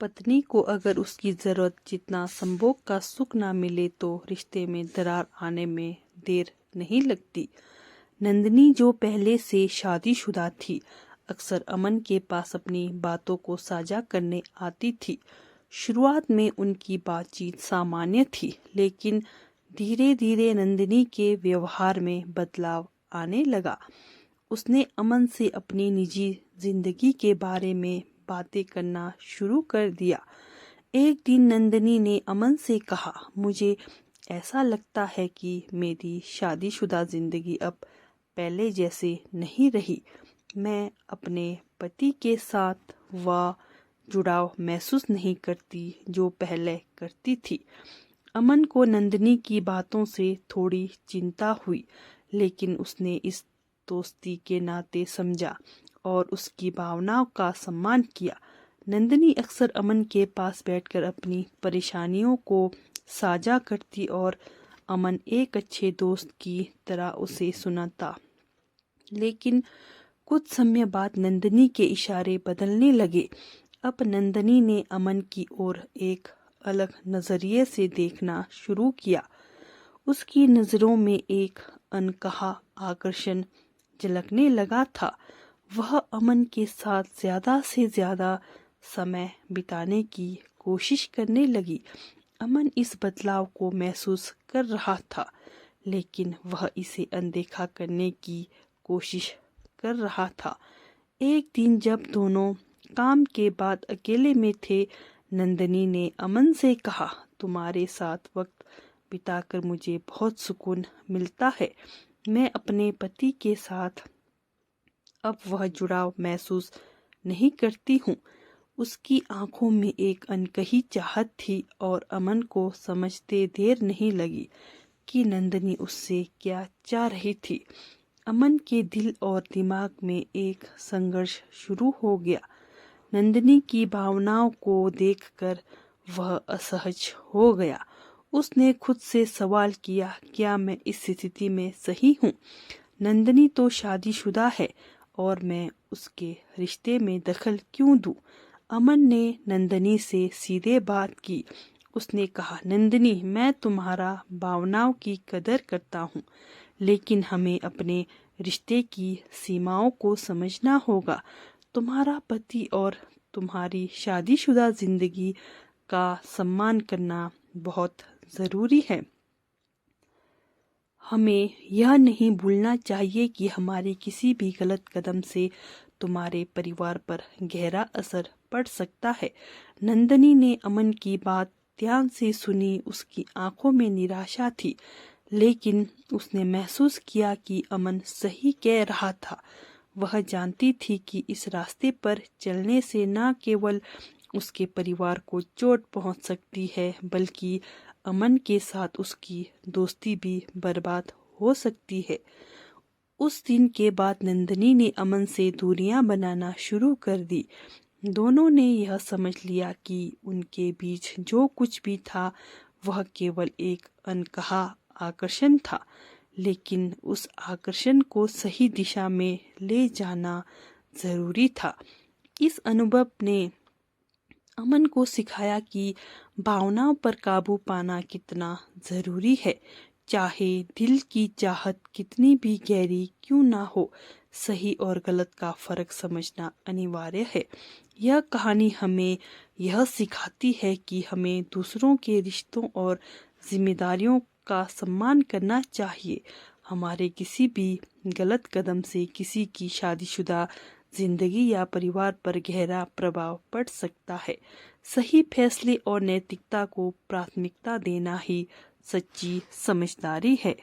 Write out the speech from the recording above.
पत्नी को अगर उसकी ज़रूरत जितना संभोग का सुख ना मिले तो रिश्ते में दरार आने में देर नहीं लगती। नंदिनी जो पहले से शादीशुदा थी, अक्सर अमन के पास अपनी बातों को साझा करने आती थी। शुरुआत में उनकी बातचीत सामान्य थी, लेकिन धीरे धीरे नंदिनी के व्यवहार में बदलाव आने लगा। उसने अमन से अपनी निजी जिंदगी के बारे में बातें करना शुरू कर दिया। एक दिन नंदिनी ने अमन से कहा, मुझे ऐसा लगता है कि मेरी शादीशुदा जिंदगी अब पहले जैसे नहीं रही। मैं अपने पति के साथ वह जुड़ाव महसूस नहीं करती जो पहले करती थी। अमन को नंदिनी की बातों से थोड़ी चिंता हुई, लेकिन उसने इस दोस्ती के नाते समझा और उसकी भावनाओं का सम्मान किया। नंदिनी अक्सर अमन के पास बैठकर अपनी परेशानियों को साझा करती और अमन एक अच्छे दोस्त की तरह उसे सुनाता। लेकिन कुछ समय बाद नंदिनी के इशारे बदलने लगे। अब नंदिनी ने अमन की ओर एक अलग नजरिए से देखना शुरू किया। उसकी नजरों में एक अनकहा आकर्षण झलकने लगा था। वह अमन के साथ ज्यादा से ज्यादा समय बिताने की कोशिश करने लगी। अमन इस बदलाव को महसूस कर रहा था, लेकिन वह इसे अनदेखा करने की कोशिश कर रहा था। एक दिन जब दोनों काम के बाद अकेले में थे, नंदिनी ने अमन से कहा, तुम्हारे साथ वक्त बिताकर मुझे बहुत सुकून मिलता है। मैं अपने पति के साथ अब वह जुड़ाव महसूस नहीं करती हूँ। उसकी आंखों में एक अनकही चाहत थी और अमन को समझते देर नहीं लगी कि नंदिनी उससे क्या चाह रही थी। अमन के दिल और दिमाग में एक संघर्ष शुरू हो गया। नंदिनी की भावनाओं को देखकर वह असहज हो गया। उसने खुद से सवाल किया, क्या मैं इस स्थिति में सही हूँ? नंदिनी तो शादीशुदा है और मैं उसके रिश्ते में दखल क्यों दूं? अमन ने नंदिनी से सीधे बात की। उसने कहा, नंदिनी, मैं तुम्हारा भावनाओं की कदर करता हूँ, लेकिन हमें अपने रिश्ते की सीमाओं को समझना होगा। तुम्हारा पति और तुम्हारी शादीशुदा जिंदगी का सम्मान करना बहुत जरूरी है। हमें यह नहीं भूलना चाहिए कि हमारे किसी भी गलत कदम से तुम्हारे परिवार पर गहरा असर पड़ सकता है। नंदिनी ने अमन की बात ध्यान से सुनी। उसकी आंखों में निराशा थी, लेकिन उसने महसूस किया कि अमन सही कह रहा था। वह जानती थी कि इस रास्ते पर चलने से न केवल उसके परिवार को चोट पहुंच सकती है, बल्कि अमन के साथ उसकी दोस्ती भी बर्बाद हो सकती है। उस दिन के बाद नंदिनी ने अमन से दूरियां बनाना शुरू कर दी। दोनों ने यह समझ लिया कि उनके बीच जो कुछ भी था वह केवल एक अनकहा आकर्षण था, लेकिन उस आकर्षण को सही दिशा में ले जाना जरूरी था। इस अनुभव ने अमन को सिखाया कि भावनाओं पर काबू पाना कितना जरूरी है। चाहे दिल की चाहत कितनी भी गहरी क्यों ना हो, सही और गलत का फर्क समझना अनिवार्य है। यह कहानी हमें यह सिखाती है कि हमें दूसरों के रिश्तों और जिम्मेदारियों का सम्मान करना चाहिए। हमारे किसी भी गलत कदम से किसी की शादीशुदा जिंदगी या परिवार पर गहरा प्रभाव पड़ सकता है। सही फैसले और नैतिकता को प्राथमिकता देना ही सच्ची समझदारी है।